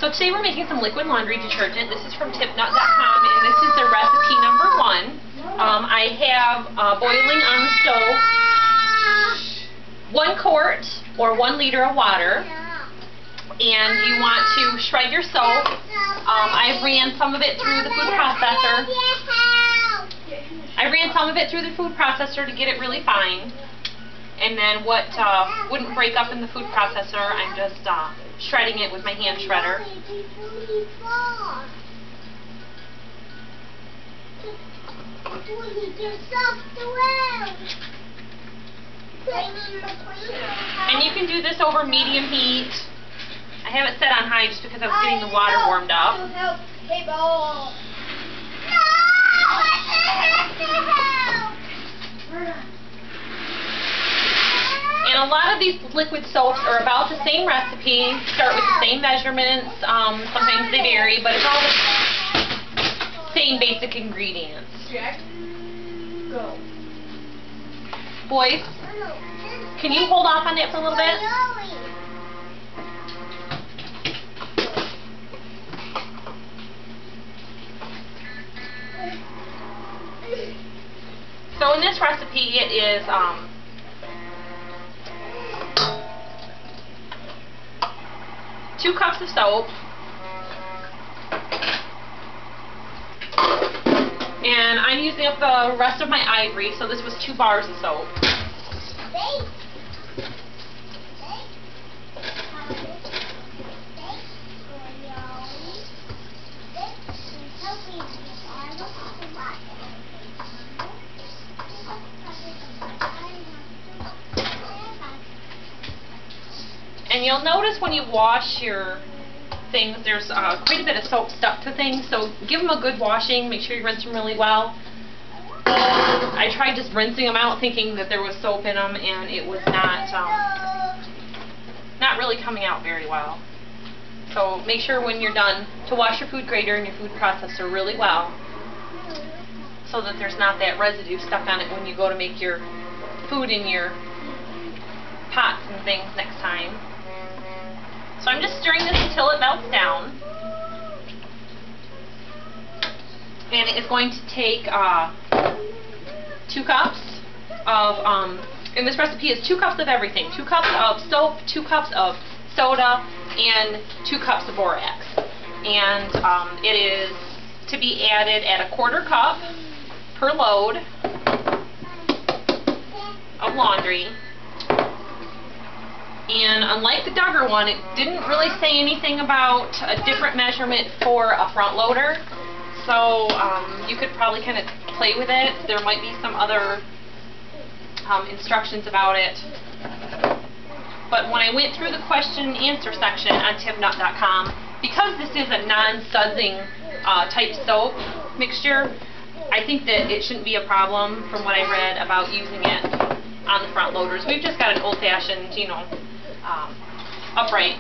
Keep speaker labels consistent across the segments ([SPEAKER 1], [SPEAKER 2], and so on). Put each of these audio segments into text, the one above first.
[SPEAKER 1] So today we're making some liquid laundry detergent. This is from Detergent-Not, and this is the recipe number 1. I have boiling on the stove 1 quart or 1 liter of water, and you want to shred your soap. I ran some of it through the food processor. To get it really fine, and then what wouldn't break up in the food processor, I'm just shredding it with my hand shredder. And you can do this over medium heat. I have it set on high just because I was getting the water warmed up. And a lot of these liquid soaps are about the same recipe, start with the same measurements, sometimes they vary, but it's all the same basic ingredients. Go. Boys, can you hold off on that for a little bit? So in this recipe it is 2 cups of soap, and I'm using up the rest of my ivory, so this was 2 bars of soap. And you'll notice when you wash your things, there's quite a bit of soap stuck to things, so give them a good washing. Make sure you rinse them really well. I tried just rinsing them out thinking that there was soap in them, and it was not really coming out very well. So make sure when you're done to wash your food grater and your food processor really well, so that there's not that residue stuck on it when you go to make your food in your pots and things next time. So I'm just stirring this until it melts down. And it is going to take 2 cups of, and this recipe is 2 cups of everything. 2 cups of soap, 2 cups of soda, and 2 cups of borax. And it is to be added at 1/4 cup per load of laundry. And unlike the Duggar one, it didn't really say anything about a different measurement for a front loader. So you could probably kind of play with it. There might be some other instructions about it. But when I went through the question and answer section on Detergent-Not, because this is a non-sudsing type soap mixture, I think that it shouldn't be a problem from what I read about using it on the front loaders. We've just got an old-fashioned, you know, upright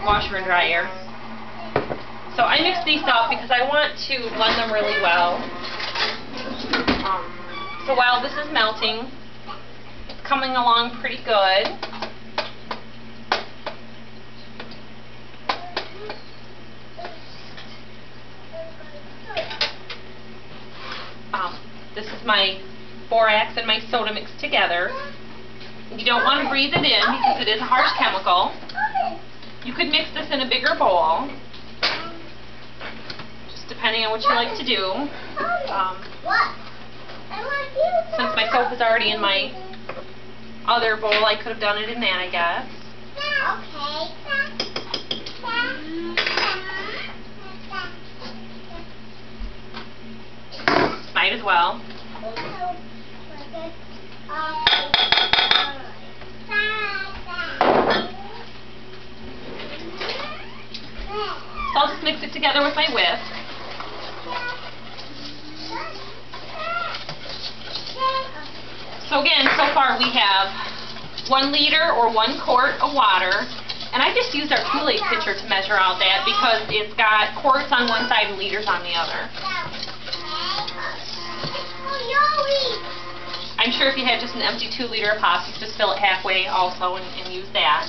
[SPEAKER 1] washer and dryer. So I mix these up because I want to blend them really well. So while this is melting, it's coming along pretty good. This is my borax and my soda mixed together. You don't want to breathe it in because it is a harsh chemical. You could mix this in a bigger bowl, just depending on what you like to do. Since my soap is already in my other bowl, I could have done it in that, I guess. Might as well. So I'll just mix it together with my whisk. So again, so far we have 1 liter or 1 quart of water, and I just used our Kool-Aid pitcher to measure out that because it's got quarts on one side and liters on the other. I'm sure if you had just an empty 2-liter pop, you could just fill it halfway also and use that.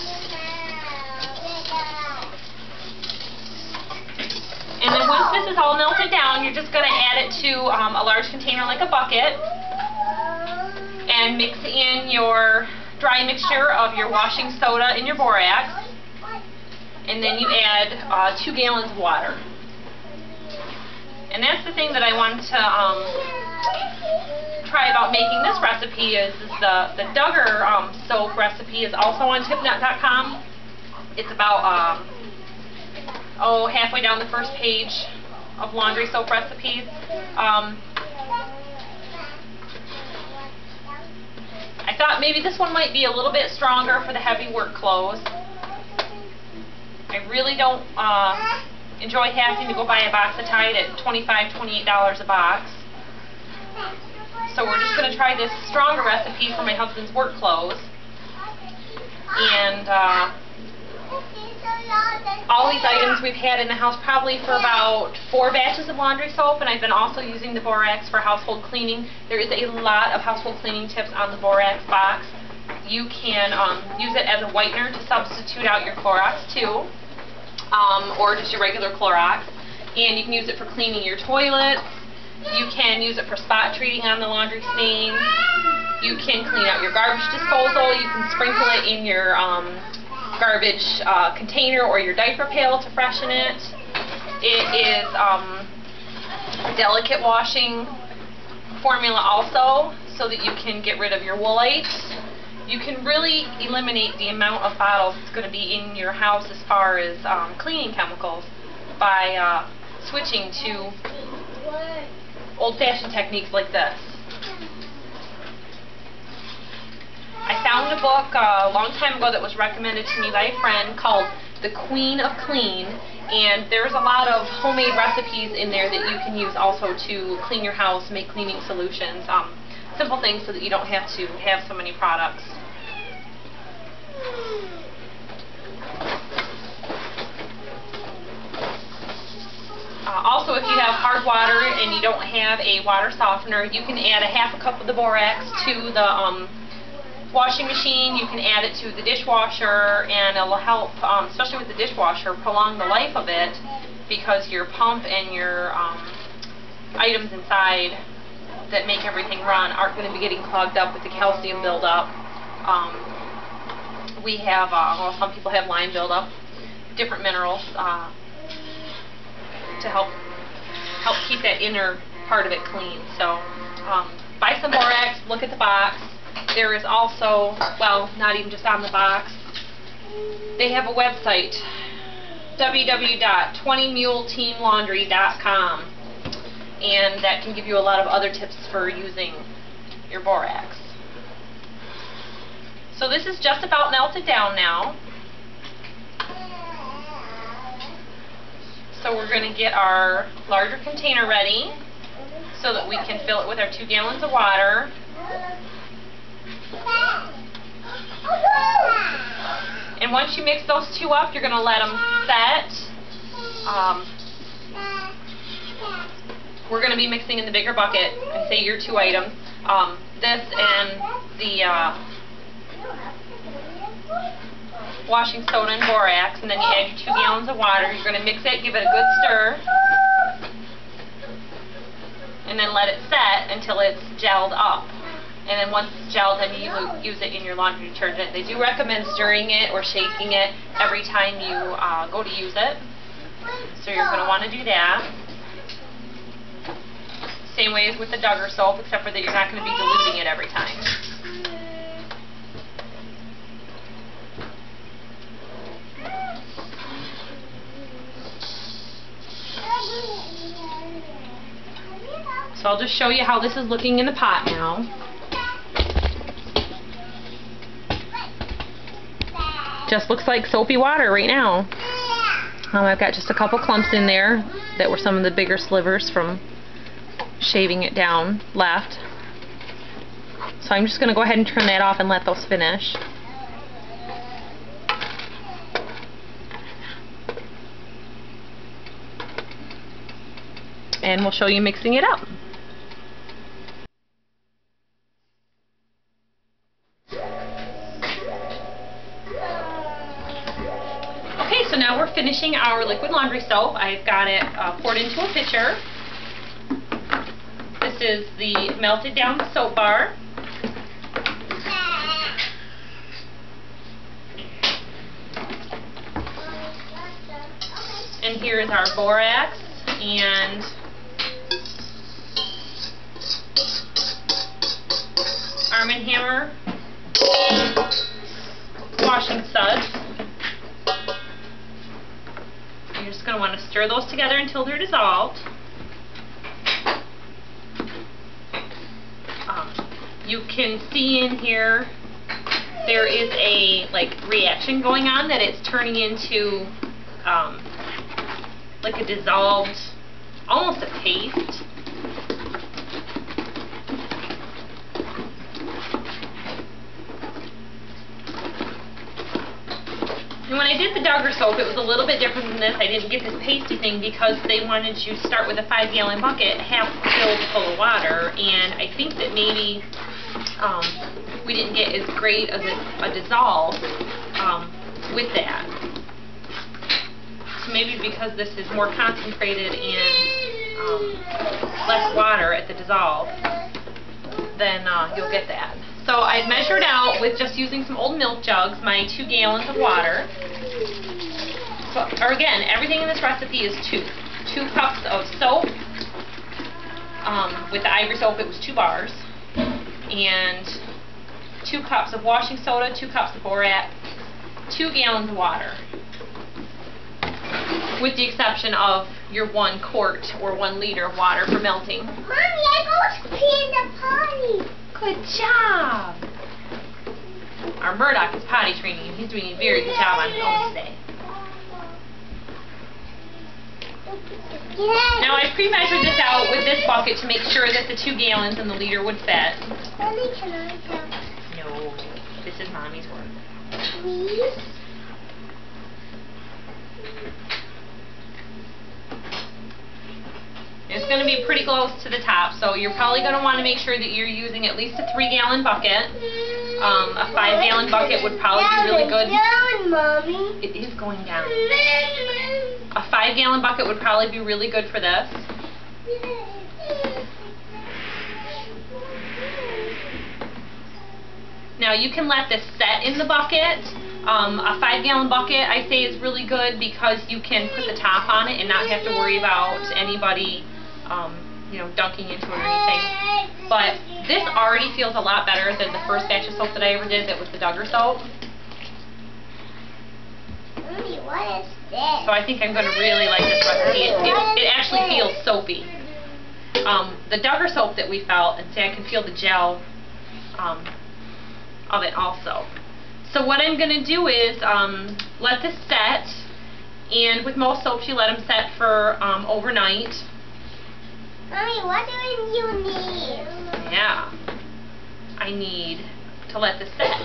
[SPEAKER 1] this is all melted down, you're just going to add it to a large container like a bucket and mix in your dry mixture of your washing soda and your borax, and then you add 2 gallons of water. And that's the thing that I wanted to try about making this recipe is the Duggar soap recipe is also on Untitled.com. It's about halfway down the first page of laundry soap recipes. I thought maybe this one might be a little bit stronger for the heavy work clothes. I really don't enjoy having to go buy a box of Tide at $25, $28 a box. So we're just going to try this stronger recipe for my husband's work clothes. And all these items we've had in the house probably for about 4 batches of laundry soap, and I've been also using the borax for household cleaning. There is a lot of household cleaning tips on the borax box. You can use it as a whitener to substitute out your Clorox too, or just your regular Clorox. And you can use it for cleaning your toilets. You can use it for spot treating on the laundry stains. You can clean out your garbage disposal. You can sprinkle it in your garbage container or your diaper pail to freshen it. It is a delicate washing formula also, so that you can get rid of your woolites. You can really eliminate the amount of bottles that's going to be in your house as far as cleaning chemicals by switching to old-fashioned techniques like this. I found a book a long time ago that was recommended to me by a friend called The Queen of Clean, and there's a lot of homemade recipes in there that you can use also to clean your house, make cleaning solutions, simple things so that you don't have to have so many products. Also, if you have hard water and you don't have a water softener, you can add a half a cup of the borax to the washing machine. You can add it to the dishwasher, and it will help, especially with the dishwasher, prolong the life of it, because your pump and your items inside that make everything run aren't going to be getting clogged up with the calcium buildup. We have, well, some people have lime buildup, different minerals to help keep that inner part of it clean. So buy some borax, look at the box. There is also, well, not even just on the box, they have a website, www.20muleteamlaundry.com, and that can give you a lot of other tips for using your borax. So this is just about melted down now. So we're going to get our larger container ready so that we can fill it with our 2 gallons of water. And once you mix those two up, you're going to let them set. We're going to be mixing in the bigger bucket, and say your 2 items. This and the washing soda and borax, and then you add your 2 gallons of water. You're going to mix it, give it a good stir, and then let it set until it's gelled up. And then once it's gelled, then you use it in your laundry detergent. They do recommend stirring it or shaking it every time you go to use it. So you're going to want to do that. Same way as with the Duggar soap, except for that you're not going to be diluting it every time. So I'll just show you how this is looking in the pot now. Just looks like soapy water right now. I've got just a couple clumps in there that were some of the bigger slivers from shaving it down left. So I'm just going to go ahead and turn that off and let those finish. And we'll show you mixing it up. Okay, so so now we're finishing our liquid laundry soap. I've got it poured into a pitcher. This is the melted down soap bar. And here is our borax and Arm & Hammer washing suds. You're just going to want to stir those together until they're dissolved. You can see in here there is a reaction going on, that it's turning into like a dissolved, almost a paste. And when I did the Duggar soap, it was a little bit different than this. I didn't get this pasty thing because they wanted you to start with a 5-gallon bucket, half filled full of water, and I think that maybe we didn't get as great of a dissolve with that. So maybe because this is more concentrated and less water at the dissolve, then you'll get that. So I've measured out, with just using some old milk jugs, my 2 gallons of water. So, or again, everything in this recipe is 2 cups of soap. With the ivory soap, it was 2 bars. And 2 cups of washing soda, 2 cups of borax, 2 gallons of water. With the exception of your 1 quart or 1 liter of water for melting.
[SPEAKER 2] Mommy, I go to pee in the potty.
[SPEAKER 1] Good job! Our Murdoch is potty training, and he's doing a very good job on his own today. Now I pre-measured this out with this bucket to make sure that the 2 gallons and the liter would fit.
[SPEAKER 2] Mommy, can I help?
[SPEAKER 1] No, this is Mommy's work.
[SPEAKER 2] Please?
[SPEAKER 1] It's going to be pretty close to the top, so you're probably going to want to make sure that you're using at least a 3-gallon bucket. A 5-gallon bucket would probably be really good.
[SPEAKER 2] Down, Mommy.
[SPEAKER 1] It is going down. A 5-gallon bucket would probably be really good for this. Now you can let this set in the bucket. A 5-gallon bucket, I say, is really good because you can put the top on it and not have to worry about anybody dunking into it or anything. But this already feels a lot better than the first batch of soap that I ever did, that was the Duggar soap.
[SPEAKER 2] Mommy, what is this?
[SPEAKER 1] So I think I'm going to really like this recipe. It actually feels soapy. The Duggar soap that we felt, and see, I can feel the gel of it also. So what I'm going to do is let this set, and with most soaps you let them set for overnight.
[SPEAKER 2] Mommy, what do you need?
[SPEAKER 1] Yeah, I need to let this set.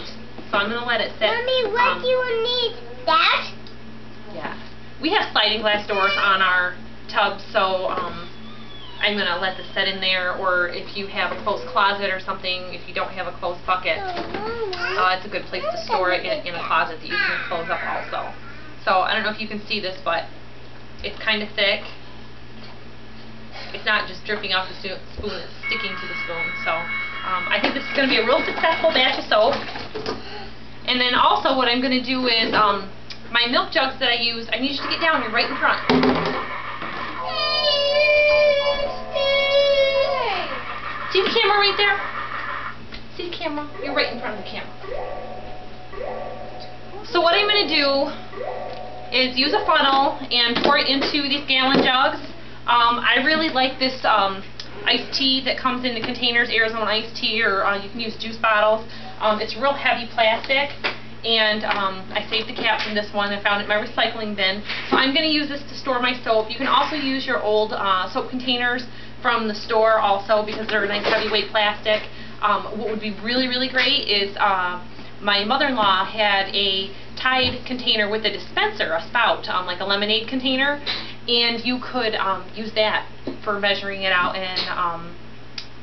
[SPEAKER 1] So I'm going to let it set.
[SPEAKER 2] Mommy, what do you need? That?
[SPEAKER 1] Yeah. We have sliding glass doors on our tub, so I'm going to let this set in there, or if you have a closed closet or something, if you don't have a closed bucket, it's a good place to store it in a closet that you can close up also. So I don't know if you can see this, but it's kind of thick. It's not just dripping off the spoon, it's sticking to the spoon. So I think this is going to be a real successful batch of soap. And then also what I'm going to do is, my milk jugs that I use, I need you to get down here right in front. See the camera right there? See the camera? You're right in front of the camera. So what I'm going to do is use a funnel and pour it into these gallon jugs. I really like this iced tea that comes in the containers, Arizona iced tea, or you can use juice bottles. It's real heavy plastic, and I saved the cap from this one. I found it in my recycling bin. So I'm going to use this to store my soap. You can also use your old soap containers from the store also, because they're a nice heavyweight plastic. What would be really, really great is my mother-in-law had a Tide container with a dispenser, a spout, like a lemonade container, and you could use that for measuring it out, and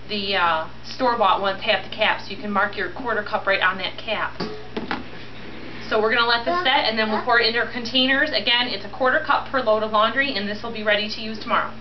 [SPEAKER 1] the store-bought ones have the cap, so you can mark your quarter cup right on that cap. So we're going to let this set, and then we'll pour it into our containers. Again, it's a 1/4 cup per load of laundry, and this will be ready to use tomorrow.